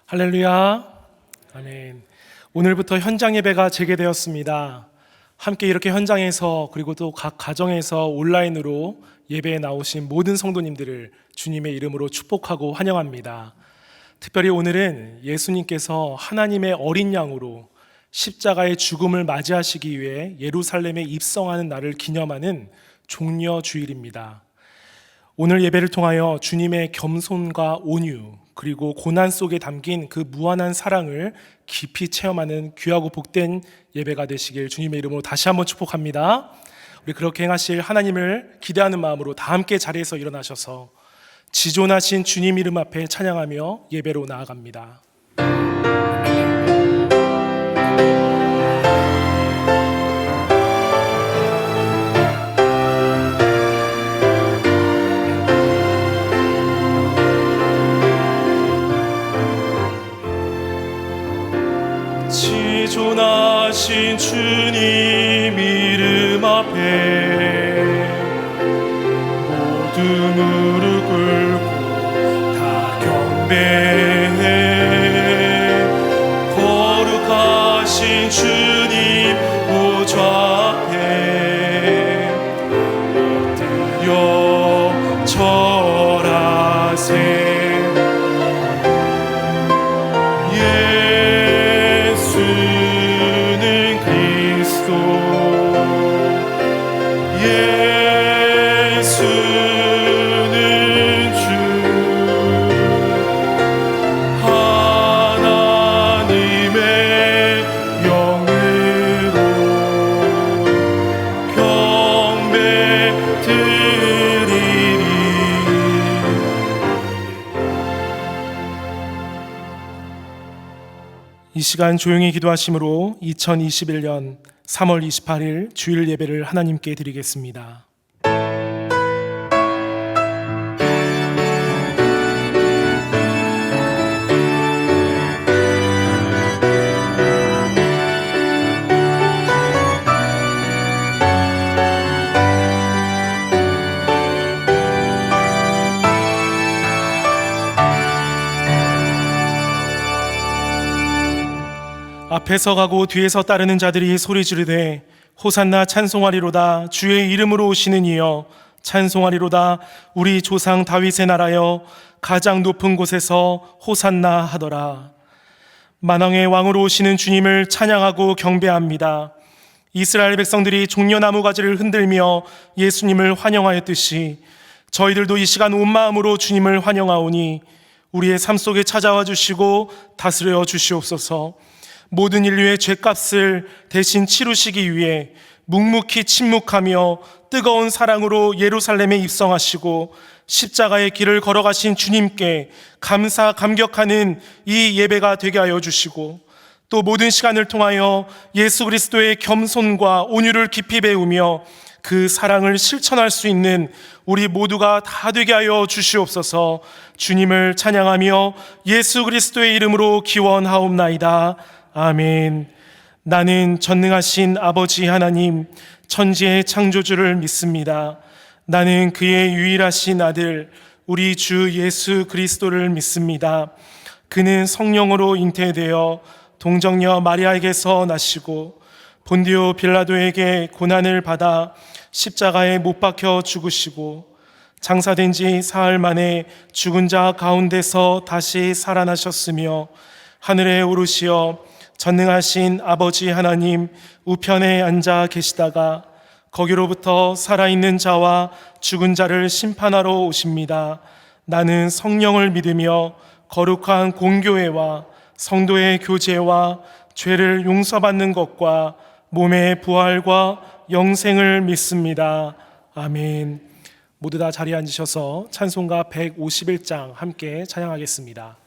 할렐루야. 아멘. 오늘부터 현장 예배가 재개되었습니다. 함께 이렇게 현장에서 그리고 또 각 가정에서 온라인으로 예배에 나오신 모든 성도님들을 주님의 이름으로 축복하고 환영합니다. 특별히 오늘은 예수님께서 하나님의 어린 양으로 십자가의 죽음을 맞이하시기 위해 예루살렘에 입성하는 날을 기념하는 종려 주일입니다. 오늘 예배를 통하여 주님의 겸손과 온유 그리고 고난 속에 담긴 그 무한한 사랑을 깊이 체험하는 귀하고 복된 예배가 되시길 주님의 이름으로 다시 한번 축복합니다. 우리 그렇게 행하실 하나님을 기대하는 마음으로 다 함께 자리에서 일어나셔서 지존하신 주님 이름 앞에 찬양하며 예배로 나아갑니다. 지존하신 주님 이름 앞에 모두 무릎 꿇고 다 경배해. 거룩하신 주님 보좌 앞에 엎드려 절하세. 이 시간 조용히 기도하심으로 2021년 3월 28일 주일 예배를 하나님께 드리겠습니다. 앞에서 가고 뒤에서 따르는 자들이 소리 지르되 호산나 찬송하리로다. 주의 이름으로 오시는 이여 찬송하리로다. 우리 조상 다윗의 나라여 가장 높은 곳에서 호산나 하더라. 만왕의 왕으로 오시는 주님을 찬양하고 경배합니다. 이스라엘 백성들이 종려나무 가지를 흔들며 예수님을 환영하였듯이 저희들도 이 시간 온 마음으로 주님을 환영하오니 우리의 삶 속에 찾아와 주시고 다스려 주시옵소서. 모든 인류의 죄값을 대신 치루시기 위해 묵묵히 침묵하며 뜨거운 사랑으로 예루살렘에 입성하시고 십자가의 길을 걸어가신 주님께 감사 감격하는 이 예배가 되게 하여 주시고, 또 모든 시간을 통하여 예수 그리스도의 겸손과 온유를 깊이 배우며 그 사랑을 실천할 수 있는 우리 모두가 다 되게 하여 주시옵소서. 주님을 찬양하며 예수 그리스도의 이름으로 기원하옵나이다. 아멘. 나는 전능하신 아버지 하나님, 천지의 창조주를 믿습니다. 나는 그의 유일하신 아들, 우리 주 예수 그리스도를 믿습니다. 그는 성령으로 잉태되어 동정녀 마리아에게서 나시고 본디오 빌라도에게 고난을 받아 십자가에 못 박혀 죽으시고 장사된 지 사흘 만에 죽은 자 가운데서 다시 살아나셨으며 하늘에 오르시어 전능하신 아버지 하나님 우편에 앉아 계시다가 거기로부터 살아있는 자와 죽은 자를 심판하러 오십니다. 나는 성령을 믿으며 거룩한 공교회와 성도의 교제와 죄를 용서받는 것과 몸의 부활과 영생을 믿습니다. 아멘. 모두 다 자리에 앉으셔서 찬송가 151장 함께 찬양하겠습니다.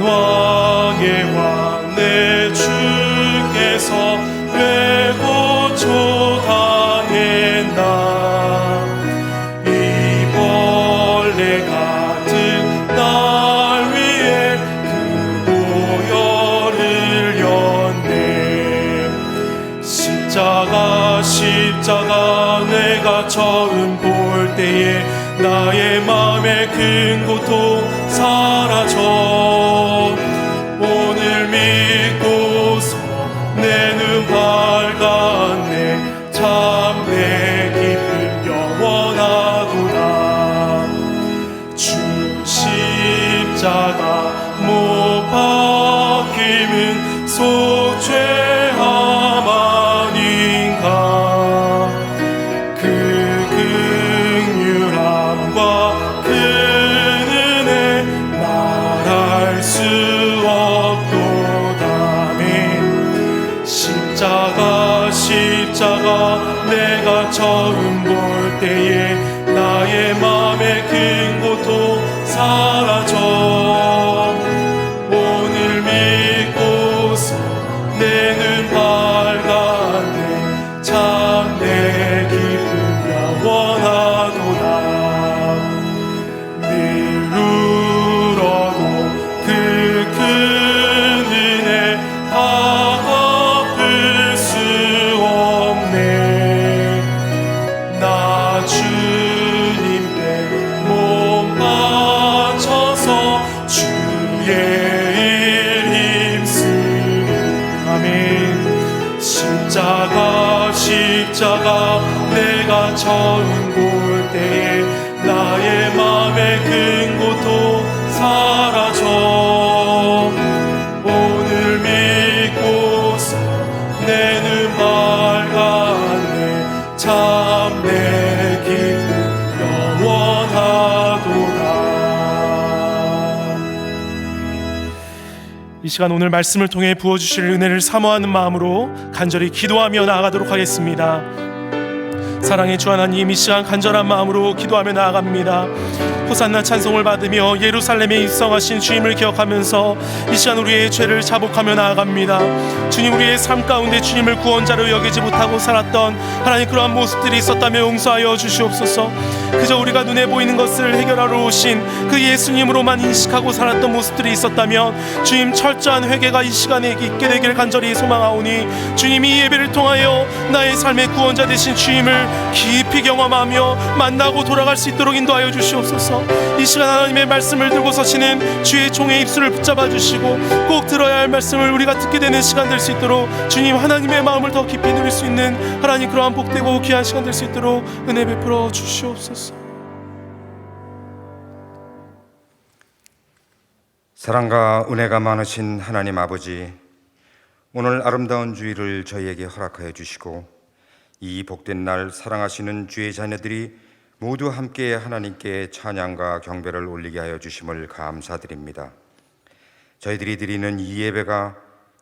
만왕의 왕 내 주께서 왜 고초당했나. 이 벌레 같은 날 위에 그 보혈을 였네. 내가 처음 볼 때에 나의 마음의 큰 고통 사라져. 오늘 믿고서 내 눈 밝았네. 참 내 기쁨 영원하구나. 주 십자가 못 박힘은 속죄함 아닌가. 그 긍휼함과 그 은혜 말할 수 없도다멘. 십자가 내가 처음 볼 때에 나의 맘의 큰 고통 사라져. 오늘 믿고서 내 눈 밝았네. 참 내 기쁨 영원하도다. 늘 울어도 그 큰 은혜 다 갚을 수 없네. 나 주님께 몸 바쳐서 주의 일 힘쓰리. 아멘. 십자가 내가 처음 볼 때에 나의 맘의 큰 고통 사라져. 오늘 믿고서 내 눈 밝았네. 참 내 기쁨 영원하도다. 이 시간 오늘 말씀을 통해 부어주실 은혜를 사모하는 마음으로 간절히 기도하며 나아가도록 하겠습니다. 사랑의 주 하나님, 이 시간 간절한 마음으로 기도하며 나아갑니다. 호산나 찬송을 받으며 예루살렘에 입성하신 주님을 기억하면서 이 시간 우리의 죄를 자복하며 나아갑니다. 주님, 우리의 삶 가운데 주님을 구원자로 여기지 못하고 살았던 하나님 그러한 모습들이 있었다며 용서하여 주시옵소서. 그저 우리가 눈에 보이는 것을 해결하러 오신 그 예수님으로만 인식하고 살았던 모습들이 있었다면 주님, 철저한 회개가 이 시간에 있게 되길 간절히 소망하오니 주님이 이 예배를 통하여 나의 삶의 구원자 되신 주님을 깊이 경험하며 만나고 돌아갈 수 있도록 인도하여 주시옵소서. 이 시간 하나님의 말씀을 들고 서시는 주의 종의 입술을 붙잡아 주시고 꼭 들어야 할 말씀을 우리가 듣게 되는 시간 될 수 있도록 주님, 하나님의 마음을 더 깊이 누릴 수 있는 하나님 그러한 복되고 귀한 시간 될 수 있도록 은혜 베풀어 주시옵소서. 사랑과 은혜가 많으신 하나님 아버지, 오늘 아름다운 주일을 저희에게 허락하여 주시고 이 복된 날 사랑하시는 주의 자녀들이 모두 함께 하나님께 찬양과 경배를 올리게 하여 주심을 감사드립니다. 저희들이 드리는 이 예배가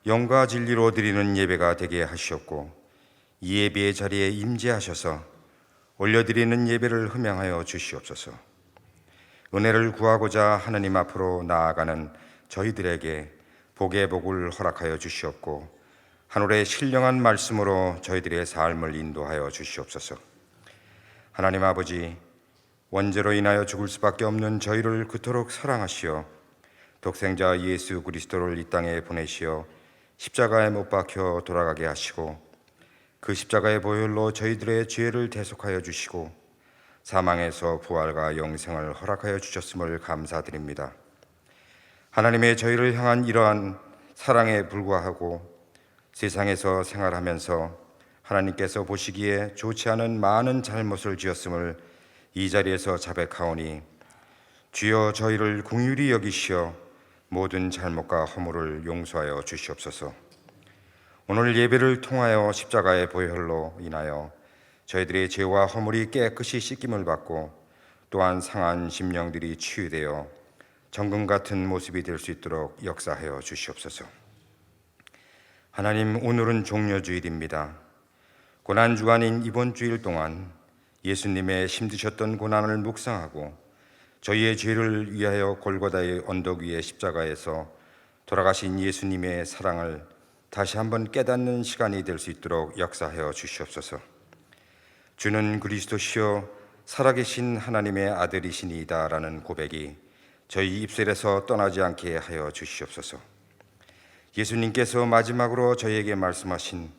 영과 진리로 드리는 예배가 되게 하시옵고 이 예배의 자리에 임재하셔서 올려드리는 예배를 흠양하여 주시옵소서. 은혜를 구하고자 하나님 앞으로 나아가는 저희들에게 복의 복을 허락하여 주시옵고 하늘의 신령한 말씀으로 저희들의 삶을 인도하여 주시옵소서. 하나님 아버지, 원죄로 인하여 죽을 수밖에 없는 저희를 그토록 사랑하시어 독생자 예수 그리스도를 이 땅에 보내시어 십자가에 못 박혀 돌아가게 하시고 그 십자가의 보혈로 저희들의 죄를 대속하여 주시고 사망에서 부활과 영생을 허락하여 주셨음을 감사드립니다. 하나님의 저희를 향한 이러한 사랑에 불과하고 세상에서 생활하면서 하나님께서 보시기에 좋지 않은 많은 잘못을 지었음을 이 자리에서 자백하오니 주여 저희를 긍휼히 여기시어 모든 잘못과 허물을 용서하여 주시옵소서. 오늘 예배를 통하여 십자가의 보혈로 인하여 저희들의 죄와 허물이 깨끗이 씻김을 받고 또한 상한 심령들이 치유되어 정금 같은 모습이 될 수 있도록 역사하여 주시옵소서. 하나님, 오늘은 종려주일입니다. 고난주간인 이번 주일 동안 예수님의 힘드셨던 고난을 묵상하고 저희의 죄를 위하여 골고다의 언덕 위의 십자가에서 돌아가신 예수님의 사랑을 다시 한번 깨닫는 시간이 될 수 있도록 역사하여 주시옵소서. 주는 그리스도시요 살아계신 하나님의 아들이시니이다 라는 고백이 저희 입술에서 떠나지 않게 하여 주시옵소서. 예수님께서 마지막으로 저희에게 말씀하신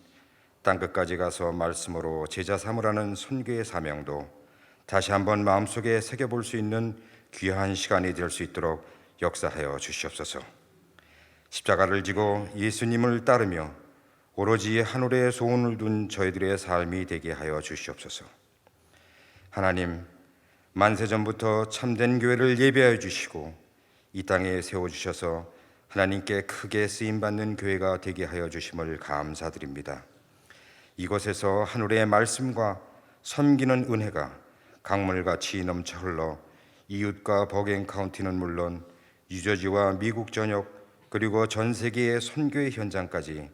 땅끝까지 가서 말씀으로 제자 삼으라는 선교의 사명도 다시 한번 마음속에 새겨볼 수 있는 귀한 시간이 될 수 있도록 역사하여 주시옵소서. 십자가를 지고 예수님을 따르며 오로지 하늘에 소원을 둔 저희들의 삶이 되게 하여 주시옵소서. 하나님, 만세전부터 참된 교회를 예배하여 주시고 이 땅에 세워주셔서 하나님께 크게 쓰임받는 교회가 되게 하여 주심을 감사드립니다. 이곳에서 하늘의 말씀과 섬기는 은혜가 강물같이 넘쳐 흘러 이웃과 버갱 카운티는 물론 뉴저지와 미국 전역 그리고 전 세계의 선교의 현장까지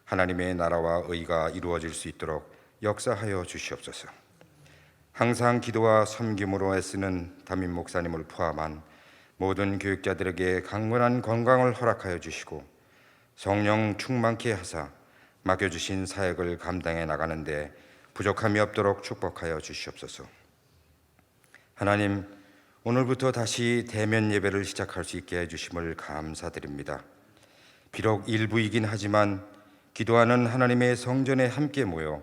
하나님의 나라와 의가 이루어질 수 있도록 역사하여 주시옵소서. 항상 기도와 섬김으로 애쓰는 담임 목사님을 포함한 모든 교육자들에게 강건한 건강을 허락하여 주시고 성령 충만케 하사 맡겨주신 사역을 감당해 나가는데 부족함이 없도록 축복하여 주시옵소서. 하나님, 오늘부터 다시 대면 예배를 시작할 수 있게 해주심을 감사드립니다. 비록 일부이긴 하지만 기도하는 하나님의 성전에 함께 모여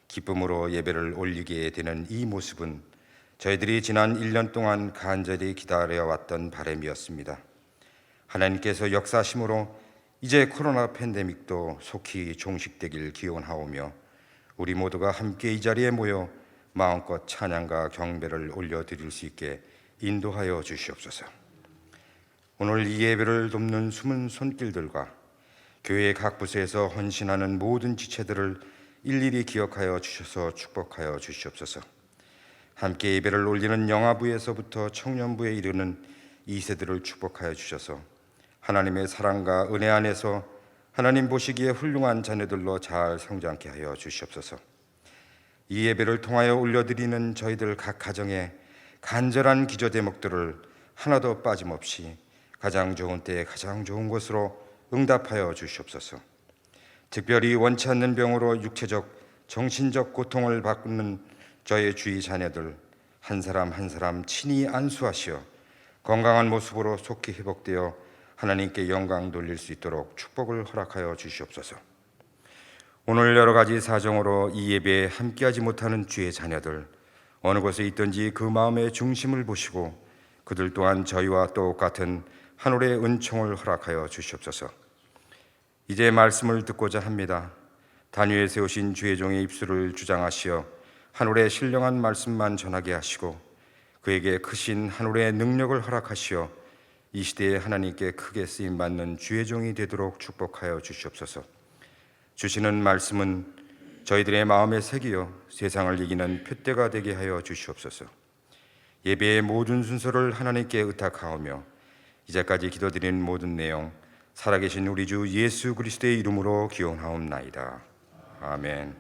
기쁨으로 예배를 올리게 되는 이 모습은 저희들이 지난 1년 동안 간절히 기다려왔던 바람이었습니다. 하나님께서 역사하심으로 이제 코로나 팬데믹도 속히 종식되길 기원하오며 우리 모두가 함께 이 자리에 모여 마음껏 찬양과 경배를 올려드릴 수 있게 인도하여 주시옵소서. 오늘 이 예배를 돕는 숨은 손길들과 교회 각 부서에서 헌신하는 모든 지체들을 일일이 기억하여 주셔서 축복하여 주시옵소서. 함께 예배를 올리는 영아부에서부터 청년부에 이르는 2세들을 축복하여 주셔서 하나님의 사랑과 은혜 안에서 하나님 보시기에 훌륭한 자녀들로 잘 성장케 하여 주시옵소서. 이 예배를 통하여 올려드리는 저희들 각 가정에 간절한 기도 제목들을 하나도 빠짐없이 가장 좋은 때에 가장 좋은 곳으로 응답하여 주시옵소서. 특별히 원치 않는 병으로 육체적, 정신적 고통을 받는 저의 주위 자녀들 한 사람 한 사람 친히 안수하시어 건강한 모습으로 속히 회복되어 하나님께 영광 돌릴 수 있도록 축복을 허락하여 주시옵소서. 오늘 여러 가지 사정으로 이 예배에 함께하지 못하는 주의 자녀들 어느 곳에 있든지 그 마음의 중심을 보시고 그들 또한 저희와 똑같은 하늘의 은총을 허락하여 주시옵소서. 이제 말씀을 듣고자 합니다. 단위에 세우신 주의 종의 입술을 주장하시어 하늘의 신령한 말씀만 전하게 하시고 그에게 크신 하늘의 능력을 허락하시어 이 시대에 하나님께 크게 쓰임받는 주의 종이 되도록 축복하여 주시옵소서. 주시는 말씀은 저희들의 마음에 새기어 세상을 이기는 표대가 되게 하여 주시옵소서. 예배의 모든 순서를 하나님께 의탁하오며 이제까지 기도드린 모든 내용 살아계신 우리 주 예수 그리스도의 이름으로 기원하옵나이다. 아멘.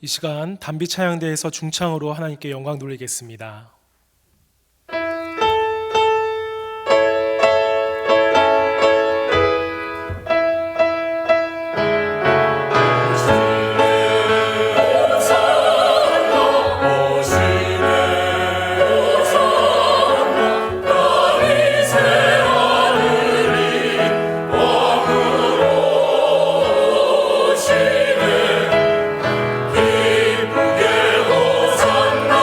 이 시간 단비 찬양대에서 중창으로 하나님께 영광 돌리겠습니다. 기쁘게 호산나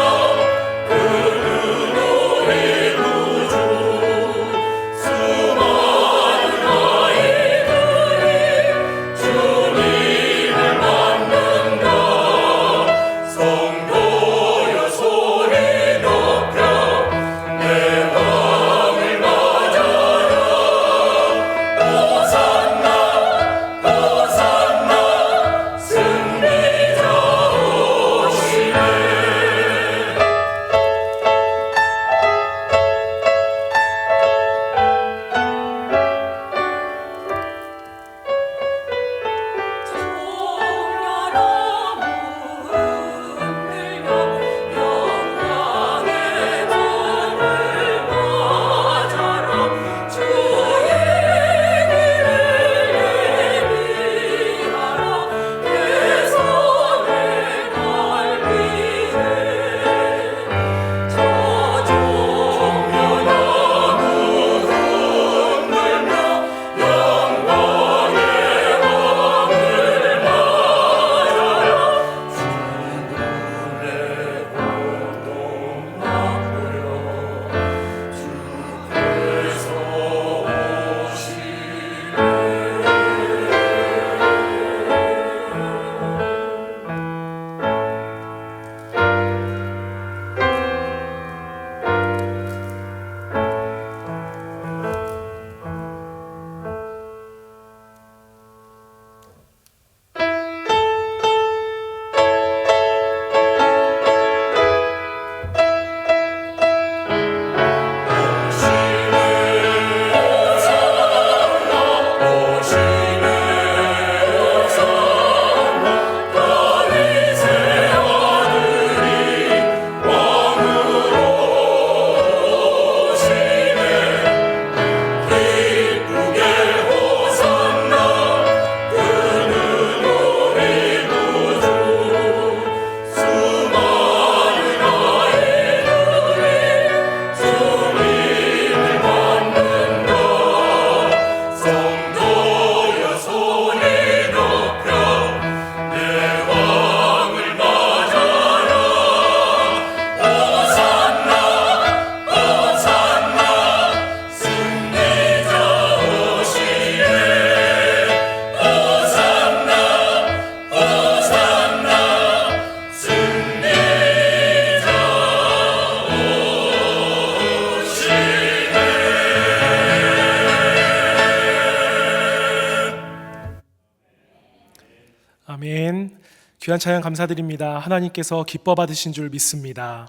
아멘. 귀한 찬양 감사드립니다. 하나님께서 기뻐 받으신 줄 믿습니다.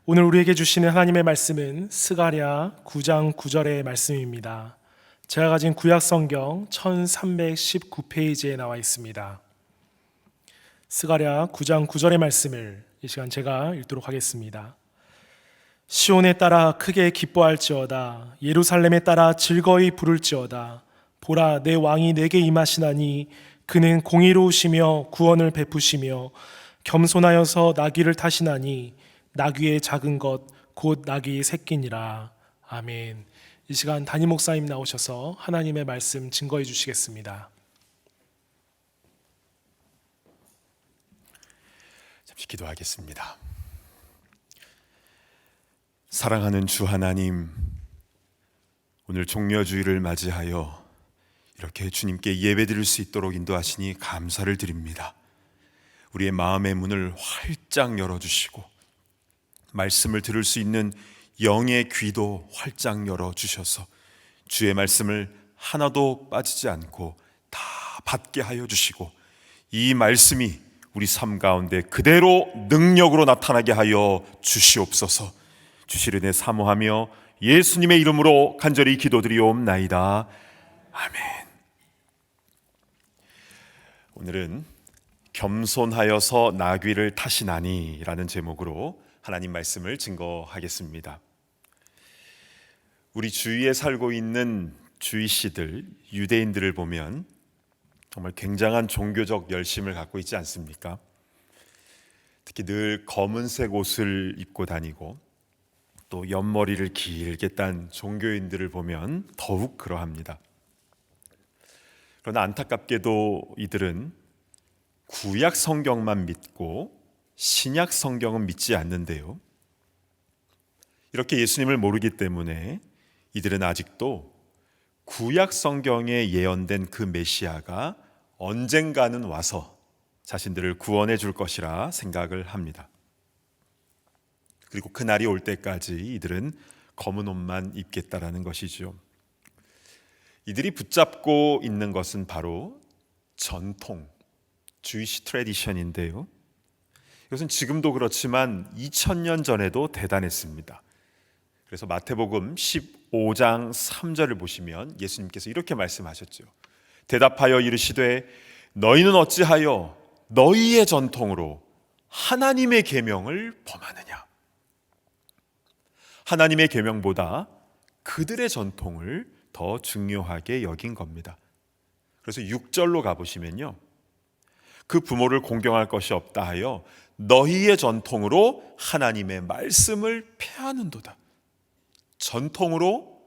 오늘 우리에게 주시는 하나님의 말씀은 스가랴 9장 9절의 말씀입니다. 제가 가진 구약 성경 1319페이지에 나와 있습니다. 스가랴 9장 9절의 말씀을 이 시간 제가 읽도록 하겠습니다. 시온에 따라 크게 기뻐할지어다. 예루살렘에 따라 즐거이 부를지어다. 보라, 내 왕이 내게 임하시나니 그는 공의로우시며 구원을 베푸시며 겸손하여서 나귀를 타시나니 나귀의 작은 것 곧 나귀의 새끼니라. 아멘. 이 시간 담임 목사님 나오셔서 하나님의 말씀 증거해 주시겠습니다. 잠시 기도하겠습니다. 사랑하는 주 하나님, 오늘 종려주일을 맞이하여 이렇게 주님께 예배드릴 수 있도록 인도하시니 감사를 드립니다. 우리의 마음의 문을 활짝 열어주시고 말씀을 들을 수 있는 영의 귀도 활짝 열어주셔서 주의 말씀을 하나도 빠지지 않고 다 받게 하여 주시고 이 말씀이 우리 삶 가운데 그대로 능력으로 나타나게 하여 주시옵소서. 주실 은혜 사모하며 예수님의 이름으로 간절히 기도드리옵나이다. 아멘. 오늘은 겸손하여서 나귀를 타시나니 라는 제목으로 하나님 말씀을 증거하겠습니다. 우리 주위에 살고 있는 주위시들, 유대인들을 보면 정말 굉장한 종교적 열심을 갖고 있지 않습니까? 특히 늘 검은색 옷을 입고 다니고 또 옆머리를 길게 딴 종교인들을 보면 더욱 그러합니다. 그러나 안타깝게도 이들은 구약 성경만 믿고 신약 성경은 믿지 않는데요. 이렇게 예수님을 모르기 때문에 이들은 아직도 구약 성경에 예언된 그 메시아가 언젠가는 와서 자신들을 구원해 줄 것이라 생각을 합니다. 그리고 그날이 올 때까지 이들은 검은 옷만 입겠다라는 것이죠. 이들이 붙잡고 있는 것은 바로 전통, 주이시 트래디션인데요. 이것은 지금도 그렇지만 2000년 전에도 대단했습니다. 그래서 마태복음 15장 3절을 보시면 예수님께서 이렇게 말씀하셨죠. 대답하여 이르시되 너희는 어찌하여 너희의 전통으로 하나님의 계명을 범하느냐. 하나님의 계명보다 그들의 전통을 더 중요하게 여긴 겁니다. 그래서 6절로 가보시면요, 그 부모를 공경할 것이 없다 하여 너희의 전통으로 하나님의 말씀을 폐하는도다. 전통으로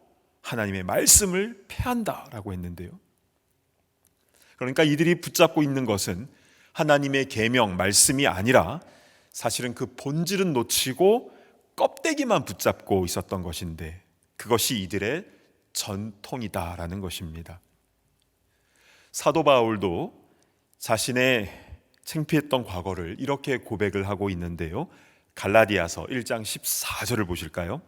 하나님의 말씀을 폐한다라고 했는데요, 그러니까 이들이 붙잡고 있는 것은 하나님의 계명, 말씀이 아니라 사실은 그 본질은 놓치고 껍데기만 붙잡고 있었던 것인데 그것이 이들의 전통이다라는 것입니다. 사도 바울도 자신의 창피했던 과거를 이렇게 고백을 하고 있는데요, 갈라디아서 1장 14절을 보실까요?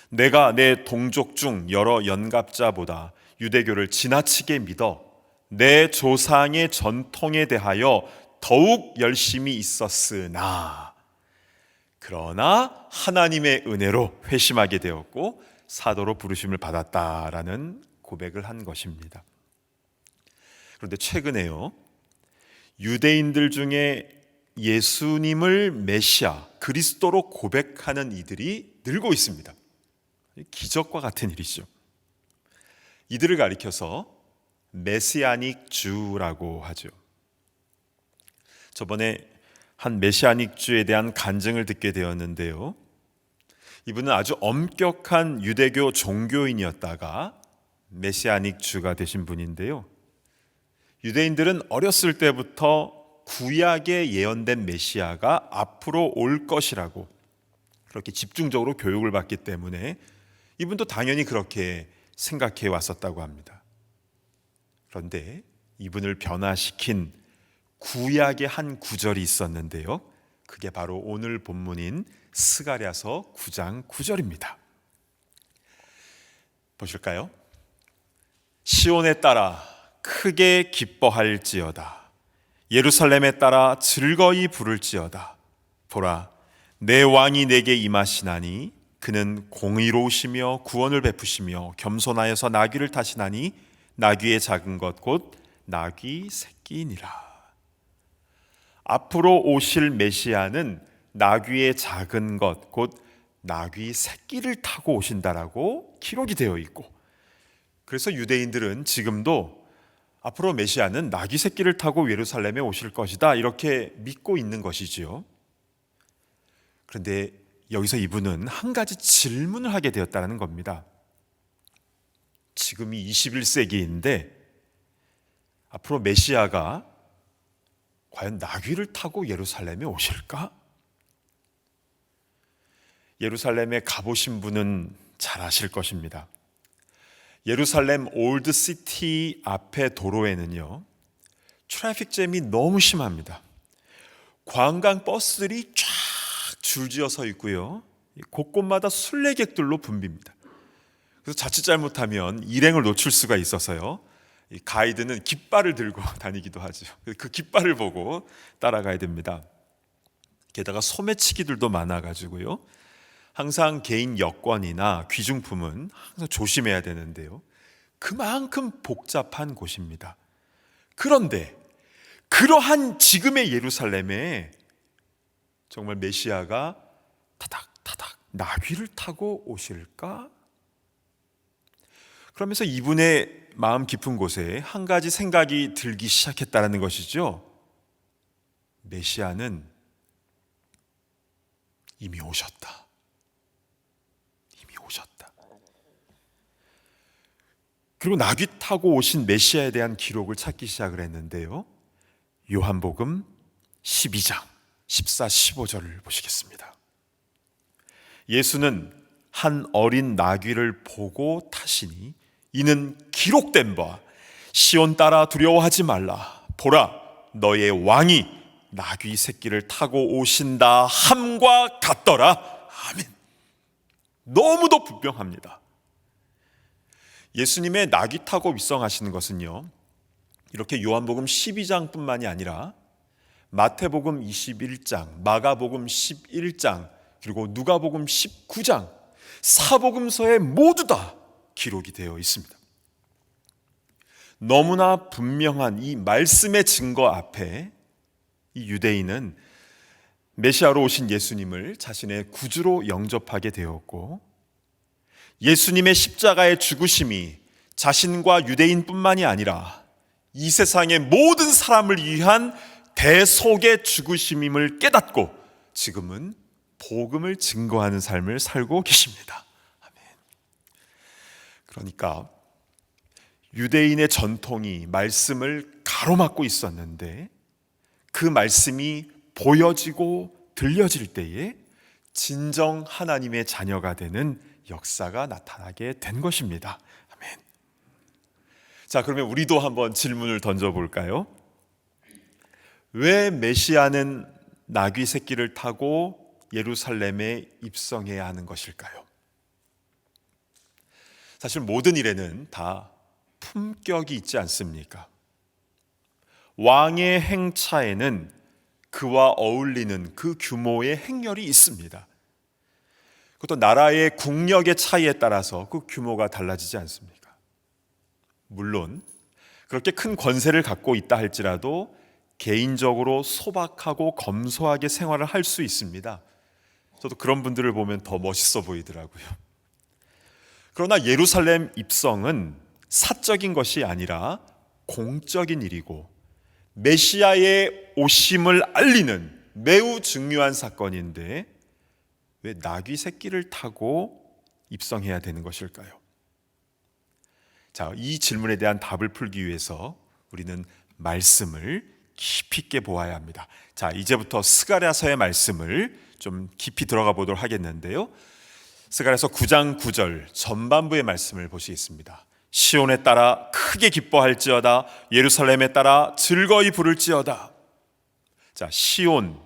내가 내 동족 중 여러 연갑자보다 유대교를 지나치게 믿어 내 조상의 전통에 대하여 더욱 열심히 있었으나 그러나 하나님의 은혜로 회심하게 되었고 사도로 부르심을 받았다라는 고백을 한 것입니다. 그런데 최근에요, 유대인들 중에 예수님을 메시아, 그리스도로 고백하는 이들이 늘고 있습니다. 기적과 같은 일이죠. 이들을 가리켜서 메시아닉 주라고 하죠. 저번에 한 메시아닉 주에 대한 간증을 듣게 되었는데요, 이분은 아주 엄격한 유대교 종교인이었다가 메시아닉 주가 되신 분인데요, 유대인들은 어렸을 때부터 구약에 예언된 메시아가 앞으로 올 것이라고 그렇게 집중적으로 교육을 받기 때문에 이분도 당연히 그렇게 생각해 왔었다고 합니다. 그런데 이분을 변화시킨 구약의 한 구절이 있었는데요, 그게 바로 오늘 본문인 스가랴서 9장 9절입니다. 보실까요? 시온에 따라 크게 기뻐할지어다. 예루살렘에 따라 즐거이 부를지어다. 보라, 내 왕이 내게 임하시나니 그는 공의로우시며 구원을 베푸시며 겸손하여서 나귀를 타시나니 나귀의 작은 것 곧 나귀 새끼니라. 앞으로 오실 메시아는 나귀의 작은 것 곧 나귀 새끼를 타고 오신다라고 기록이 되어 있고, 그래서 유대인들은 지금도 앞으로 메시아는 나귀 새끼를 타고 예루살렘에 오실 것이다 이렇게 믿고 있는 것이지요. 그런데 여기서 이분은 한 가지 질문을 하게 되었다는 겁니다. 지금이 21세기인데 앞으로 메시아가 과연 나귀를 타고 예루살렘에 오실까? 예루살렘에 가보신 분은 잘 아실 것입니다. 예루살렘 올드 시티 앞에 도로에는요, 트래픽 잼이 너무 심합니다. 관광 버스들이 쫙 줄지어 서 있고요, 곳곳마다 순례객들로 붐빕니다. 그래서 자칫 잘못하면 일행을 놓칠 수가 있어서요, 이 가이드는 깃발을 들고 다니기도 하죠. 그 깃발을 보고 따라가야 됩니다. 게다가 소매치기들도 많아가지고요, 항상 개인 여권이나 귀중품은 항상 조심해야 되는데요, 그만큼 복잡한 곳입니다. 그런데 그러한 지금의 예루살렘에 정말 메시아가 타닥타닥 나귀를 타고 오실까? 그러면서 이분의 마음 깊은 곳에 한 가지 생각이 들기 시작했다는 것이죠. 메시아는 이미 오셨다. 오셨다. 그리고 나귀 타고 오신 메시아에 대한 기록을 찾기 시작을 했는데요, 요한복음 12장 14, 15절을 보시겠습니다. 예수는 한 어린 나귀를 보고 타시니 이는 기록된 바 시온 따라 두려워하지 말라. 보라, 너의 왕이 나귀 새끼를 타고 오신다 함과 같더라. 아멘. 너무도 분명합니다. 예수님의 나귀 타고 입성하시는 것은요, 이렇게 요한복음 12장뿐만이 아니라 마태복음 21장, 마가복음 11장, 그리고 누가복음 19장, 사복음서에 모두 다 기록이 되어 있습니다. 너무나 분명한 이 말씀의 증거 앞에 이 유대인은 메시아로 오신 예수님을 자신의 구주로 영접하게 되었고, 예수님의 십자가의 죽으심이 자신과 유대인뿐만이 아니라 이 세상의 모든 사람을 위한 대속의 죽으심임을 깨닫고 지금은 복음을 증거하는 삶을 살고 계십니다. 아멘. 그러니까 유대인의 전통이 말씀을 가로막고 있었는데 그 말씀이 보여지고 들려질 때에 진정 하나님의 자녀가 되는 역사가 나타나게 된 것입니다. 아멘. 자, 그러면 우리도 한번 질문을 던져볼까요? 왜 메시아는 나귀 새끼를 타고 예루살렘에 입성해야 하는 것일까요? 사실 모든 일에는 다 품격이 있지 않습니까? 왕의 행차에는 그와 어울리는 그 규모의 행렬이 있습니다. 그것도 나라의 국력의 차이에 따라서 그 규모가 달라지지 않습니까? 물론 그렇게 큰 권세를 갖고 있다 할지라도 개인적으로 소박하고 검소하게 생활을 할 수 있습니다. 저도 그런 분들을 보면 더 멋있어 보이더라고요. 그러나 예루살렘 입성은 사적인 것이 아니라 공적인 일이고 메시아의 오심을 알리는 매우 중요한 사건인데 왜 나귀 새끼를 타고 입성해야 되는 것일까요? 자, 이 질문에 대한 답을 풀기 위해서 우리는 말씀을 깊이 있게 보아야 합니다. 자, 이제부터 스가랴서의 말씀을 좀 깊이 들어가 보도록 하겠는데요, 스가랴서 9장 9절 전반부의 말씀을 보시겠습니다. 시온에 따라 크게 기뻐할지어다, 예루살렘에 따라 즐거이 부를지어다. 자, 시온,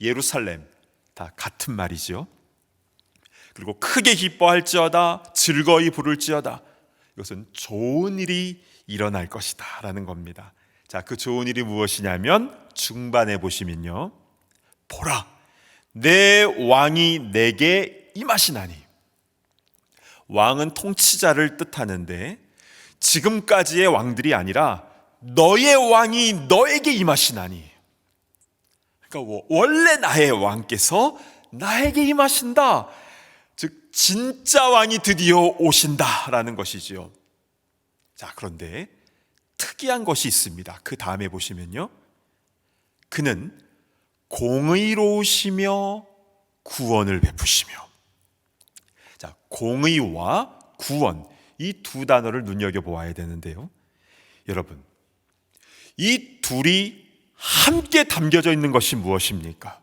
예루살렘 다 같은 말이죠. 그리고 크게 기뻐할지어다, 즐거이 부를지어다, 이것은 좋은 일이 일어날 것이다 라는 겁니다. 자, 그 좋은 일이 무엇이냐면 중반에 보시면요, 보라, 내 왕이 내게 임하시나니. 왕은 통치자를 뜻하는데 지금까지의 왕들이 아니라 너의 왕이 너에게 임하시나니. 그러니까 원래 나의 왕께서 나에게 임하신다. 즉 진짜 왕이 드디어 오신다라는 것이지요. 자, 그런데 특이한 것이 있습니다. 그 다음에 보시면요, 그는 공의로우시며 구원을 베푸시며. 자, 공의와 구원, 이 두 단어를 눈여겨보아야 되는데요, 여러분, 이 둘이 함께 담겨져 있는 것이 무엇입니까?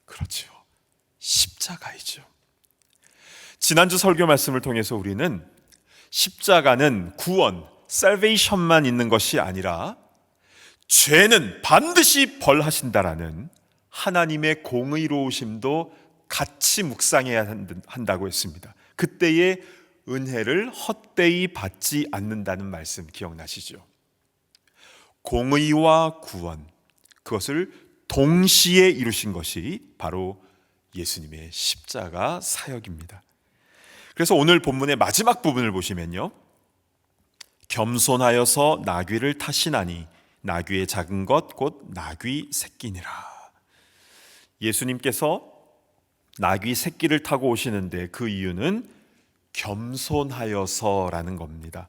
그렇죠, 십자가이죠. 지난주 설교 말씀을 통해서 우리는 십자가는 구원, salvation만 있는 것이 아니라 죄는 반드시 벌하신다라는 하나님의 공의로우심도 같이 묵상해야 한다고 했습니다. 그때의 은혜를 헛되이 받지 않는다는 말씀 기억나시죠? 공의와 구원, 그것을 동시에 이루신 것이 바로 예수님의 십자가 사역입니다. 그래서 오늘 본문의 마지막 부분을 보시면요, 겸손하여서 나귀를 타시나니 나귀의 작은 것 곧 나귀 새끼니라. 예수님께서 나귀 새끼를 타고 오시는데 그 이유는 겸손하여서라는 겁니다.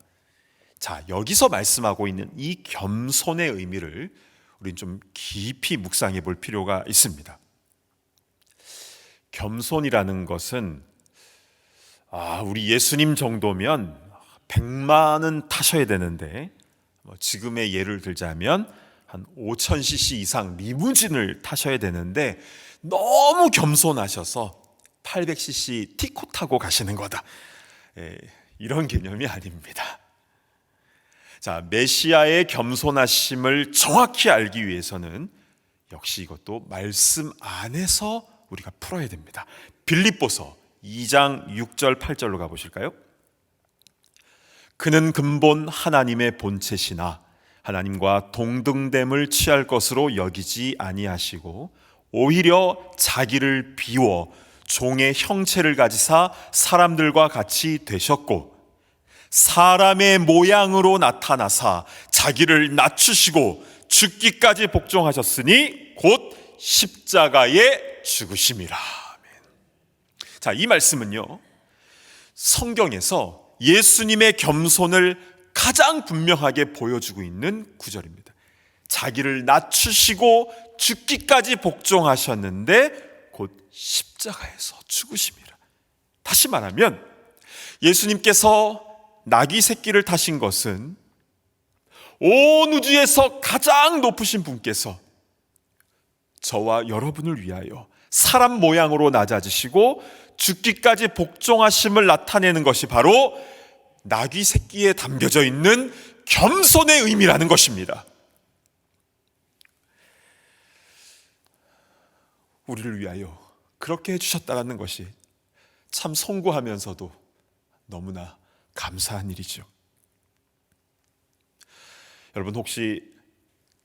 자, 여기서 말씀하고 있는 이 겸손의 의미를 우린 좀 깊이 묵상해 볼 필요가 있습니다. 겸손이라는 것은 우리 예수님 정도면 100만은 타셔야 되는데, 지금의 예를 들자면 한 5000cc 이상 리무진을 타셔야 되는데 너무 겸손하셔서 800cc 티코 타고 가시는 거다, 이런 개념이 아닙니다. 자, 메시아의 겸손하심을 정확히 알기 위해서는 역시 이것도 말씀 안에서 우리가 풀어야 됩니다. 빌립보서 2장 6절 8절로 가보실까요? 그는 근본 하나님의 본체시나 하나님과 동등됨을 취할 것으로 여기지 아니하시고 오히려 자기를 비워 종의 형체를 가지사 사람들과 같이 되셨고 사람의 모양으로 나타나사 자기를 낮추시고 죽기까지 복종하셨으니 곧 십자가에 죽으심이라. 자, 이 말씀은요, 성경에서 예수님의 겸손을 가장 분명하게 보여주고 있는 구절입니다. 자기를 낮추시고 죽기까지 복종하셨는데 곧 십자가에서 죽으심이라. 다시 말하면 예수님께서 나귀 새끼를 타신 것은 온 우주에서 가장 높으신 분께서 저와 여러분을 위하여 사람 모양으로 낮아지시고 죽기까지 복종하심을 나타내는 것이 바로 나귀 새끼에 담겨져 있는 겸손의 의미라는 것입니다. 우리를 위하여 그렇게 해주셨다는 것이 참 송구하면서도 너무나 감사한 일이죠. 여러분, 혹시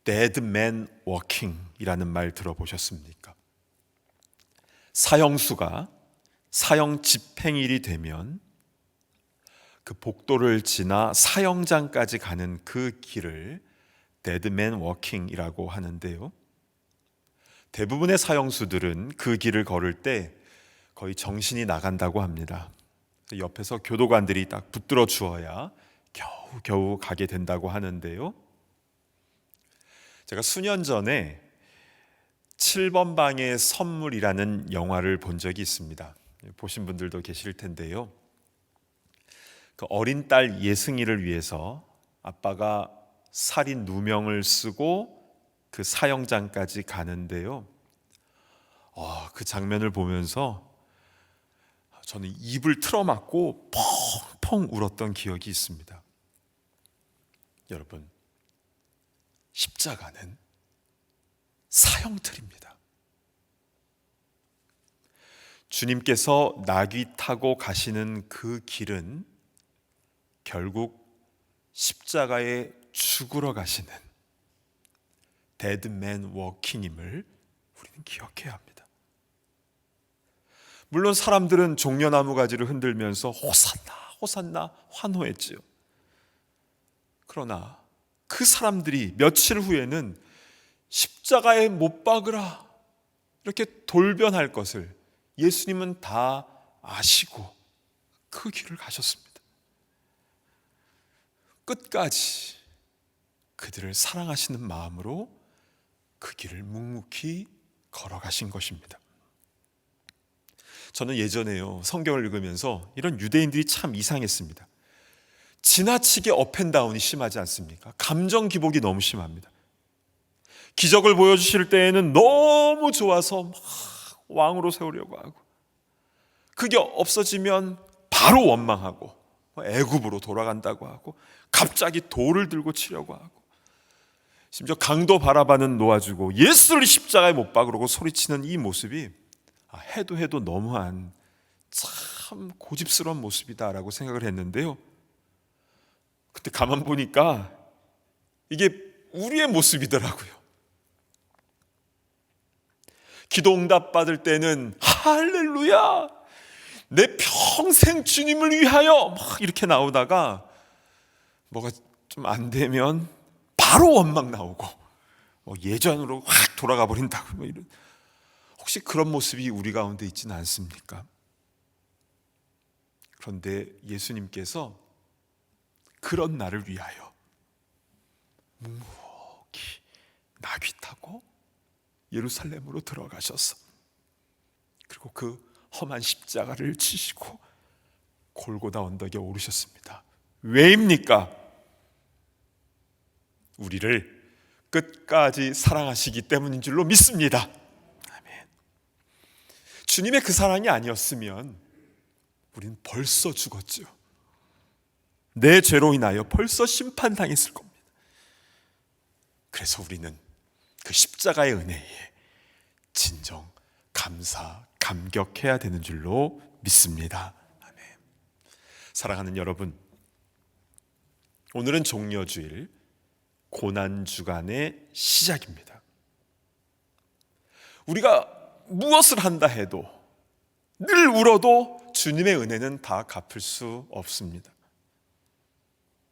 dead man walking 이라는 말 들어보셨습니까? 사형수가 사형 집행일이 되면 그 복도를 지나 사형장까지 가는 그 길을 dead man walking 이라고 하는데요, 대부분의 사형수들은 그 길을 걸을 때 거의 정신이 나간다고 합니다. 옆에서 교도관들이 딱 붙들어 주어야 겨우 가게 된다고 하는데요, 제가 수년 전에 7번 방의 선물이라는 영화를 본 적이 있습니다. 보신 분들도 계실 텐데요, 그 어린 딸 예승이를 위해서 아빠가 살인 누명을 쓰고 그 사형장까지 가는데요, 그 장면을 보면서 저는 입을 틀어막고 펑펑 울었던 기억이 있습니다. 여러분, 십자가는 사형틀입니다. 주님께서 나귀 타고 가시는 그 길은 결국 십자가에 죽으러 가시는 데드 맨 워킹임을 우리는 기억해야 합니다. 물론 사람들은 종려나무 가지를 흔들면서 호산나 호산나 환호했지요. 그러나 그 사람들이 며칠 후에는 십자가에 못 박으라 이렇게 돌변할 것을 예수님은 다 아시고 그 길을 가셨습니다. 끝까지 그들을 사랑하시는 마음으로 그 길을 묵묵히 걸어가신 것입니다. 저는 예전에요, 성경을 읽으면서 이런 유대인들이 참 이상했습니다. 지나치게 업앤다운이 심하지 않습니까? 감정 기복이 너무 심합니다. 기적을 보여주실 때에는 너무 좋아서 막 왕으로 세우려고 하고, 그게 없어지면 바로 원망하고 애굽으로 돌아간다고 하고, 갑자기 돌을 들고 치려고 하고, 심지어 강도 바라바는 놓아주고 예수를 십자가에 못 박으라고 소리치는 이 모습이 해도 너무한 참 고집스러운 모습이다라고 생각을 했는데요, 그때 가만 보니까 이게 우리의 모습이더라고요. 기도 응답 받을 때는 할렐루야, 내 평생 주님을 위하여 막 이렇게 나오다가 뭐가 좀 안 되면 바로 원망 나오고 예전으로 확 돌아가 버린다고, 이런. 혹시 그런 모습이 우리 가운데 있지는 않습니까? 그런데 예수님께서 그런 나를 위하여 묵묵히 나귀 타고 예루살렘으로 들어가셔서, 그리고 그 험한 십자가를 지시고 골고다 언덕에 오르셨습니다. 왜입니까? 우리를 끝까지 사랑하시기 때문인 줄로 믿습니다. 아멘. 주님의 그 사랑이 아니었으면 우리는 벌써 죽었죠. 내 죄로 인하여 벌써 심판당했을 겁니다. 그래서 우리는 그 십자가의 은혜에 진정 감사, 감격해야 되는 줄로 믿습니다. 아멘. 사랑하는 여러분, 오늘은 종려주일 고난주간의 시작입니다. 우리가 무엇을 한다 해도, 늘 울어도 주님의 은혜는 다 갚을 수 없습니다.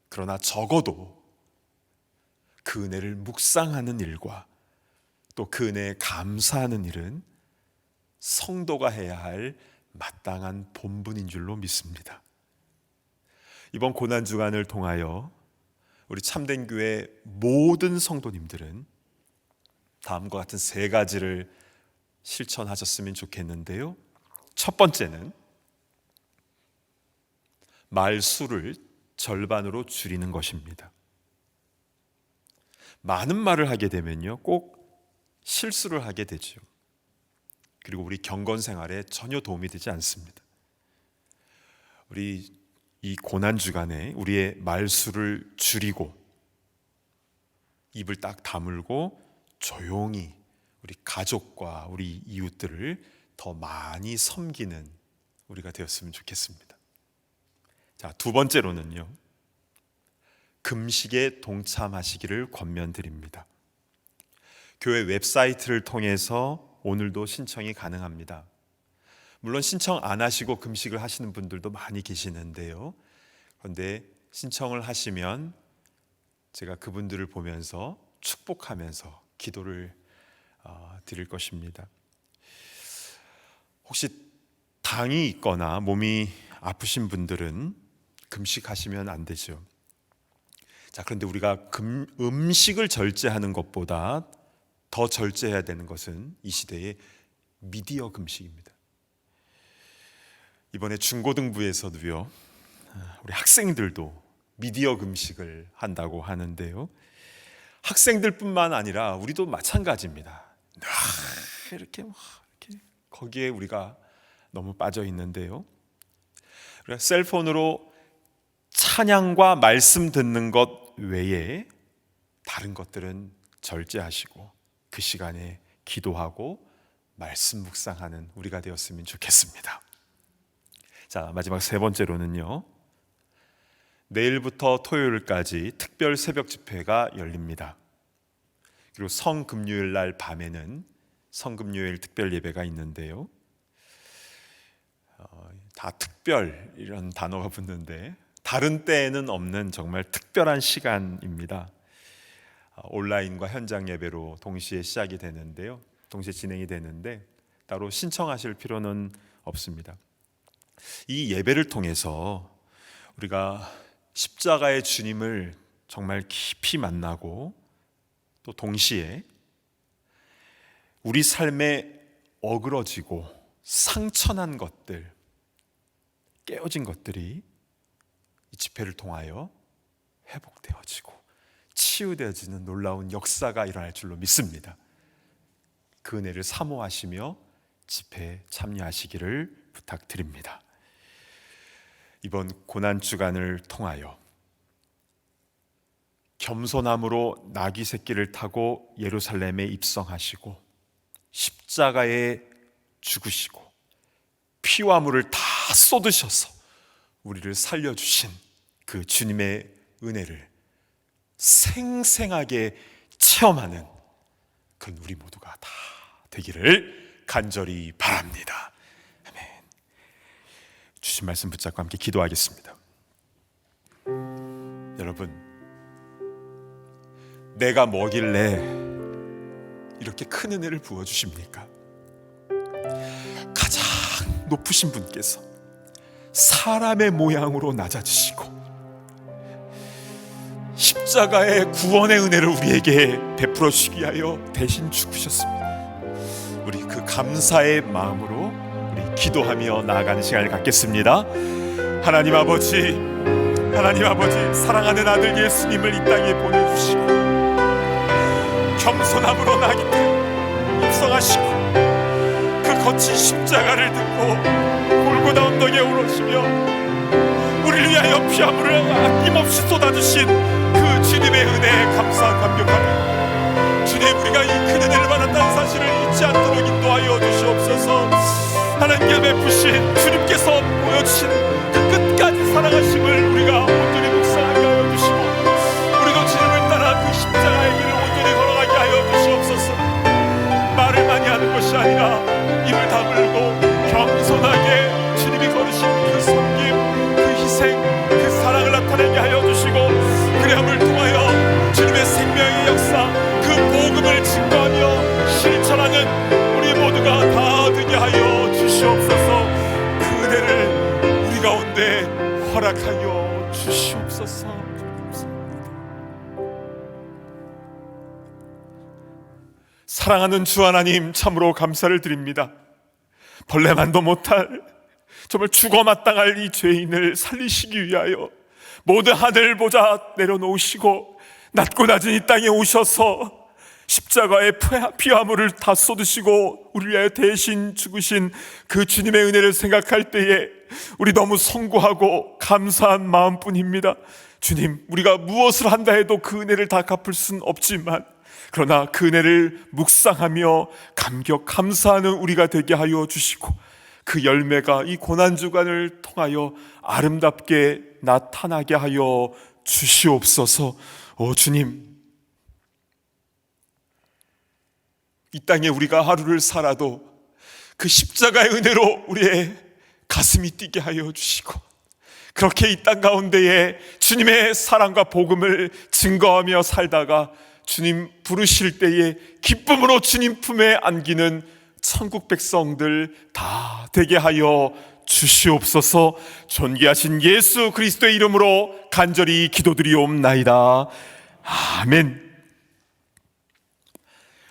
그러나 적어도 그 은혜를 묵상하는 일과 또 그 은혜에 감사하는 일은 성도가 해야 할 마땅한 본분인 줄로 믿습니다. 이번 고난주간을 통하여 우리 참된교회 모든 성도님들은 다음과 같은 세 가지를 실천하셨으면 좋겠는데요. 첫 번째는 말수를 절반으로 줄이는 것입니다. 많은 말을 하게 되면요, 꼭 실수를 하게 되죠. 그리고 우리 경건 생활에 전혀 도움이 되지 않습니다. 우리 이 고난주간에 우리의 말수를 줄이고 입을 딱 다물고 조용히 우리 가족과 우리 이웃들을 더 많이 섬기는 우리가 되었으면 좋겠습니다. 자, 두 번째로는요, 금식에 동참하시기를 권면드립니다. 교회 웹사이트를 통해서 오늘도 신청이 가능합니다. 물론 신청 안 하시고 금식을 하시는 분들도 많이 계시는데요, 그런데 신청을 하시면 제가 그분들을 보면서 축복하면서 기도를 드릴 것입니다. 혹시 당이 있거나 몸이 아프신 분들은 금식하시면 안 되죠. 자, 그런데 우리가 음식을 절제하는 것보다 더 절제해야 되는 것은 이 시대의 미디어 금식입니다. 이번에 중고등부에서도요, 우리 학생들도 미디어 금식을 한다고 하는데요, 학생들뿐만 아니라 우리도 마찬가지입니다. 이렇게 거기에 우리가 너무 빠져 있는데요, 우리가 셀폰으로 찬양과 말씀 듣는 것 외에 다른 것들은 절제하시고 그 시간에 기도하고 말씀 묵상하는 우리가 되었으면 좋겠습니다. 자, 마지막 세 번째로는요, 내일부터 토요일까지 특별 새벽 집회가 열립니다. 그리고 성금요일 날 밤에는 성금요일 특별 예배가 있는데요. 다 특별 이런 단어가 붙는데 다른 때에는 없는 정말 특별한 시간입니다. 온라인과 현장 예배로 동시에 시작이 되는데요. 동시에 진행이 되는데 따로 신청하실 필요는 없습니다. 이 예배를 통해서 우리가 십자가의 주님을 정말 깊이 만나고 또 동시에 우리 삶에 어그러지고 상처난 것들, 깨어진 것들이 이 집회를 통하여 회복되어지고 치유되어지는 놀라운 역사가 일어날 줄로 믿습니다. 그 은혜를 사모하시며 집회에 참여하시기를 부탁드립니다. 이번 고난주간을 통하여 겸손함으로 나귀 새끼를 타고 예루살렘에 입성하시고 십자가에 죽으시고 피와 물을 다 쏟으셔서 우리를 살려주신 그 주님의 은혜를 생생하게 체험하는 그런 우리 모두가 다 되기를 간절히 바랍니다. 아멘. 주신 말씀 붙잡고 함께 기도하겠습니다. 여러분, 내가 뭐길래 이렇게 큰 은혜를 부어주십니까? 가장 높으신 분께서 사람의 모양으로 낮아지시고 십자가의 구원의 은혜를 우리에게 베풀어 주시기 위하여 대신 죽으셨습니다. 우리 그 감사의 마음으로 우리 기도하며 나아가는 시간을 갖겠습니다. 하나님 아버지, 사랑하는 아들 예수님을 이 땅에 보내주시고 겸손함으로 나귀 때 입성하시고 그 거친 십자가를 들고 골고다 언덕에 오르시며 우리를 위하여 피와 물을 아낌없이 쏟아주신 그 주님의 은혜에 감사 감격합니다. 주님, 우리가 이 큰 은혜를 받았다는 사실을 잊지 않도록 인도하여 주시옵소서. 하나님께 베푸신 주님께서 보여주신 그 끝까지 사랑하심을 우리가 온전히 묵상하게 하여 주시고 우리도 주님을 따라 그 십자가의 길을 온전히 걸어가게 하여 주시옵소서. 말을 많이 하는 것이 아니라 입을 다물고 겸손하게 주님이 걸으신 그 섬김, 그 희생, 그 사랑을 나타내게 하여 주시고 그리함을 통하여 주님의 생명의 역사, 그 복음을 증거하며 실천하는 우리 모두가 다 되게 하여 주시옵소서. 그 은혜를 우리 가운데 허락하여 주시옵소서. 사랑하는 주 하나님, 참으로 감사를 드립니다. 벌레만도 못할 정말 죽어 마땅할 이 죄인을 살리시기 위하여 모든 하늘 보좌 내려놓으시고 낮고 낮은 이 땅에 오셔서 십자가의 피와 물을 다 쏟으시고 우리를 위하여 대신 죽으신 그 주님의 은혜를 생각할 때에 우리 너무 송구하고 감사한 마음뿐입니다. 주님, 우리가 무엇을 한다 해도 그 은혜를 다 갚을 수는 없지만 그러나 그 은혜를 묵상하며 감격 감사하는 우리가 되게 하여 주시고 그 열매가 이 고난주간을 통하여 아름답게 나타나게 하여 주시옵소서. 오 주님, 이 땅에 우리가 하루를 살아도 그 십자가의 은혜로 우리의 가슴이 뛰게 하여 주시고 그렇게 이 땅 가운데에 주님의 사랑과 복음을 증거하며 살다가 주님 부르실 때에 기쁨으로 주님 품에 안기는 천국 백성들 다 되게 하여 주시옵소서. 존귀하신 예수 그리스도의 이름으로 간절히 기도드리옵나이다. 아멘.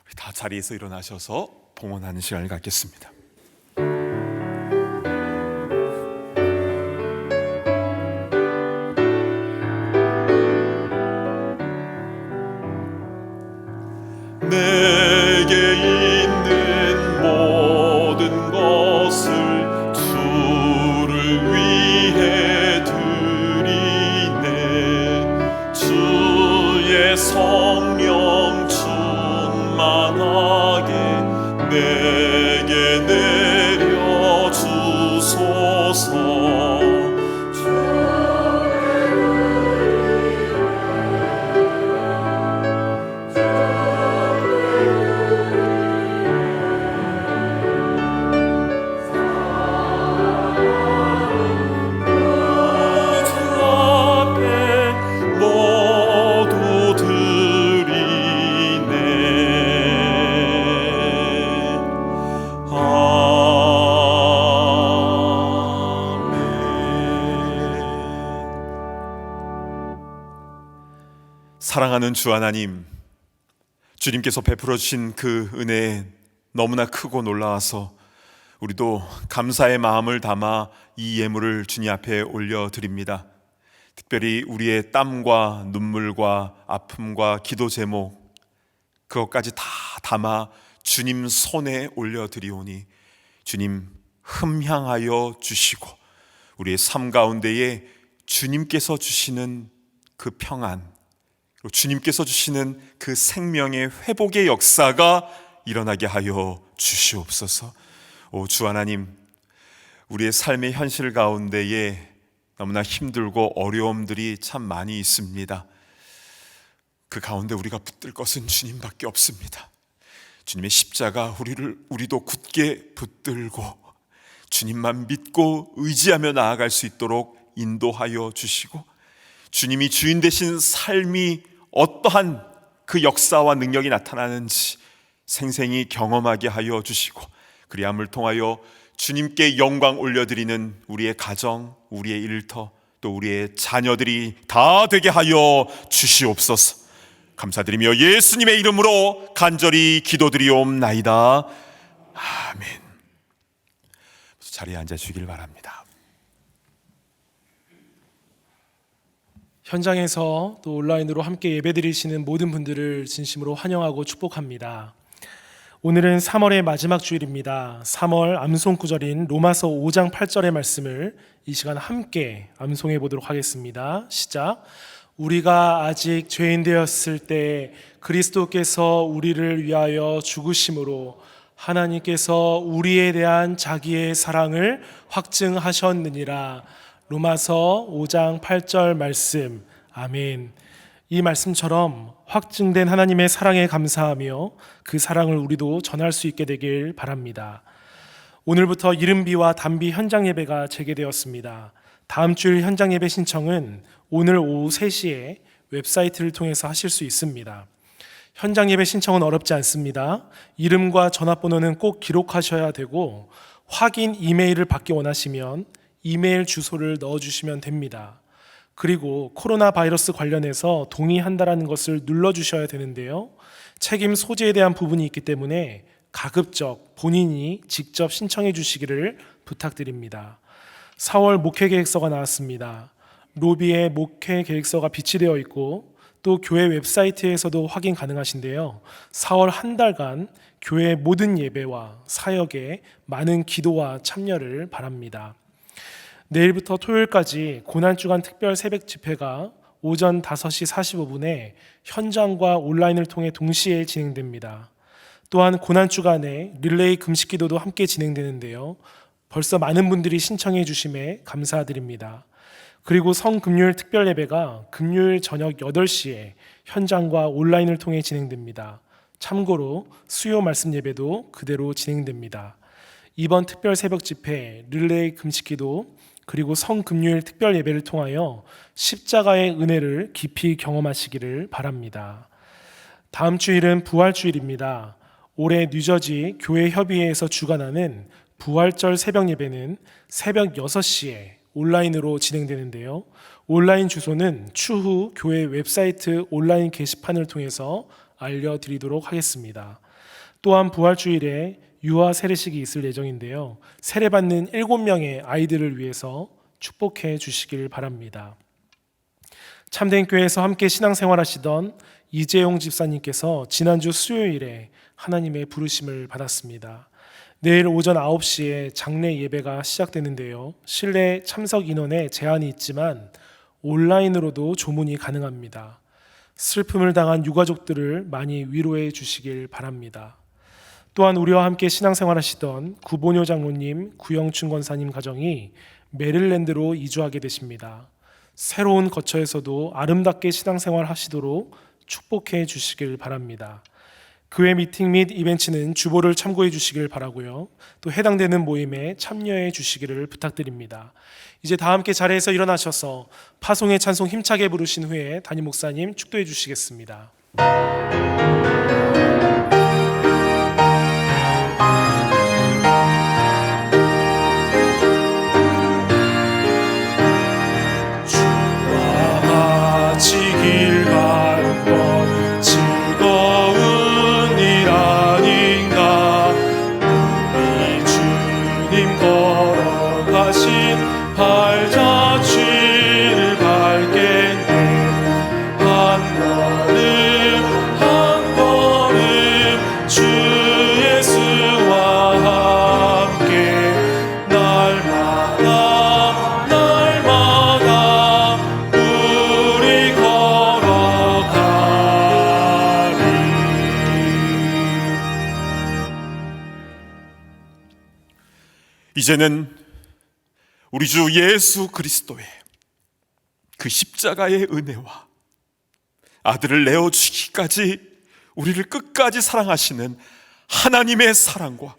우리 다 자리에서 일어나셔서 봉헌하는 시간을 갖겠습니다. 내게 있는 모든 것을 주를 위해 드리네. 주의 성령 충만하게 내게 내려 주소서. 주의 사랑하는 주 하나님, 주님께서 베풀어 주신 그 은혜에 너무나 크고 놀라워서 우리도 감사의 마음을 담아 이 예물을 주님 앞에 올려드립니다. 특별히 우리의 땀과 눈물과 아픔과 기도 제목, 그것까지 다 담아 주님 손에 올려드리오니 주님 흠향하여 주시고 우리의 삶 가운데에 주님께서 주시는 그 평안, 그리고 주님께서 주시는 그 생명의 회복의 역사가 일어나게 하여 주시옵소서. 오 주 하나님, 우리의 삶의 현실 가운데에 너무나 힘들고 어려움들이 참 많이 있습니다. 그 가운데 우리가 붙들 것은 주님밖에 없습니다. 주님의 십자가 우리도 굳게 붙들고 주님만 믿고 의지하며 나아갈 수 있도록 인도하여 주시고, 주님이 주인 되신 삶이 어떠한 그 역사와 능력이 나타나는지 생생히 경험하게 하여 주시고, 그리함을 통하여 주님께 영광 올려드리는 우리의 가정, 우리의 일터, 또 우리의 자녀들이 다 되게 하여 주시옵소서. 감사드리며 예수님의 이름으로 간절히 기도드리옵나이다. 아멘. 자리에 앉아주시길 바랍니다. 현장에서 또 온라인으로 함께 예배드리시는 모든 분들을 진심으로 환영하고 축복합니다. 오늘은 3월의 마지막 주일입니다. 3월 암송 구절인 로마서 5장 8절의 말씀을 이 시간 함께 암송해 보도록 하겠습니다. 시작. 우리가 아직 죄인 되었을 때 그리스도께서 우리를 위하여 죽으심으로 하나님께서 우리에 대한 자기의 사랑을 확증하셨느니라. 로마서 5장 8절 말씀. 아멘. 이 말씀처럼 확증된 하나님의 사랑에 감사하며 그 사랑을 우리도 전할 수 있게 되길 바랍니다. 오늘부터 이른비와 단비 현장 예배가 재개되었습니다. 다음 주일 현장 예배 신청은 오늘 오후 3시에 웹사이트를 통해서 하실 수 있습니다. 현장 예배 신청은 어렵지 않습니다. 이름과 전화번호는 꼭 기록하셔야 되고, 확인 이메일을 받기 원하시면 이메일 주소를 넣어주시면 됩니다. 그리고 코로나 바이러스 관련해서 동의한다라는 것을 눌러주셔야 되는데요, 책임 소재에 대한 부분이 있기 때문에 가급적 본인이 직접 신청해 주시기를 부탁드립니다. 4월 목회 계획서가 나왔습니다. 로비에 목회 계획서가 비치되어 있고 또 교회 웹사이트에서도 확인 가능하신데요, 4월 한 달간 교회 모든 예배와 사역에 많은 기도와 참여를 바랍니다. 내일부터 토요일까지 고난주간 특별 새벽 집회가 오전 5시 45분에 현장과 온라인을 통해 동시에 진행됩니다. 또한 고난주간에 릴레이 금식기도도 함께 진행되는데요, 벌써 많은 분들이 신청해 주심에 감사드립니다. 그리고 성금요일 특별 예배가 금요일 저녁 8시에 현장과 온라인을 통해 진행됩니다. 참고로 수요 말씀 예배도 그대로 진행됩니다. 이번 특별 새벽 집회, 릴레이 금식기도, 그리고 성금요일 특별 예배를 통하여 십자가의 은혜를 깊이 경험하시기를 바랍니다. 다음 주일은 부활주일입니다. 올해 뉴저지 교회협의회에서 주관하는 부활절 새벽 예배는 새벽 6시에 온라인으로 진행되는데요, 온라인 주소는 추후 교회 웹사이트 온라인 게시판을 통해서 알려드리도록 하겠습니다. 또한 부활주일에 유아 세례식이 있을 예정인데요, 세례받는 7명의 아이들을 위해서 축복해 주시길 바랍니다. 참된 교회에서 함께 신앙생활 하시던 이재용 집사님께서 지난주 수요일에 하나님의 부르심을 받았습니다. 내일 오전 9시에 장례 예배가 시작되는데요, 실내 참석 인원에 제한이 있지만 온라인으로도 조문이 가능합니다. 슬픔을 당한 유가족들을 많이 위로해 주시길 바랍니다. 또한 우리와 함께 신앙생활 하시던 구본효 장로님, 구영춘 권사님 가정이 메릴랜드로 이주하게 되십니다. 새로운 거처에서도 아름답게 신앙생활 하시도록 축복해 주시길 바랍니다. 교회 미팅 및 이벤트는 주보를 참고해 주시길 바라고요, 또 해당되는 모임에 참여해 주시기를 부탁드립니다. 이제 다 함께 자리에서 일어나셔서 파송의 찬송 힘차게 부르신 후에 담임 목사님 축도해 주시겠습니다. 주와 같이 길 가는 이제는 우리 주 예수 그리스도의 그 십자가의 은혜와 아들을 내어주기까지 우리를 끝까지 사랑하시는 하나님의 사랑과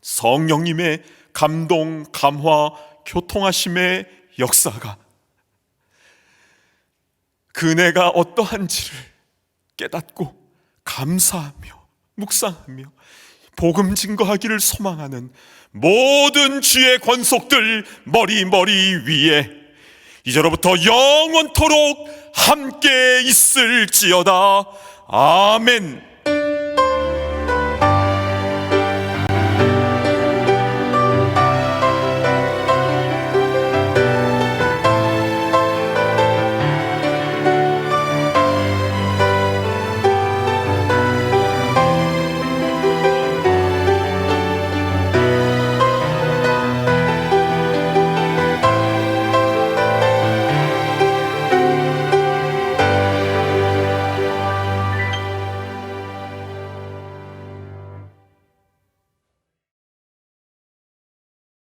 성령님의 감동, 감화, 교통하심의 역사가, 그 은혜가 어떠한지를 깨닫고 감사하며 묵상하며 복음 증거하기를 소망하는 모든 주의 권속들 머리 위에 이제로부터 영원토록 함께 있을지어다. 아멘.